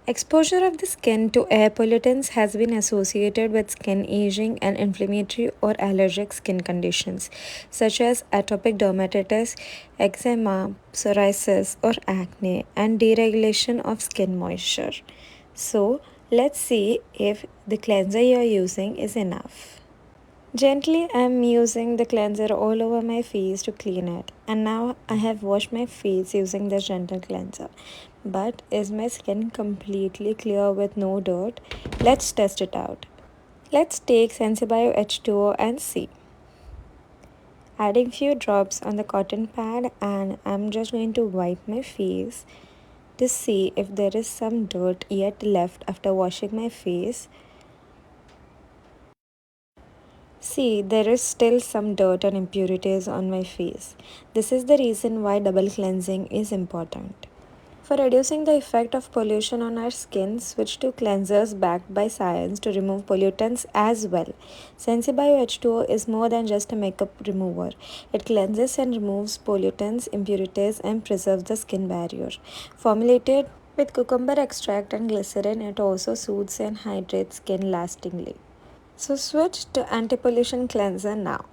Exposure of the skin to air pollutants has been associated with skin aging and inflammatory or allergic skin conditions such as atopic dermatitis, eczema, psoriasis, or acne, and deregulation of skin moisture. So, let's see if the cleanser you're using is enough. Gently, I'm using the cleanser all over my face to clean it. And now I have washed my face using this gentle cleanser. But is my skin completely clear with no dirt? Let's test it out. Let's take Sensibio H2O and see. Adding few drops on the cotton pad, and I'm just going to wipe my face to see if there is some dirt yet left after washing my face. See, there is still some dirt and impurities on my face. This is the reason why double cleansing is important. For reducing the effect of pollution on our skin, switch to cleansers backed by science to remove pollutants as well. Sensibio H2O is more than just a makeup remover. It cleanses and removes pollutants, impurities, and preserves the skin barrier. Formulated with cucumber extract and glycerin, it also soothes and hydrates skin lastingly. So switch to anti-pollution cleanser now.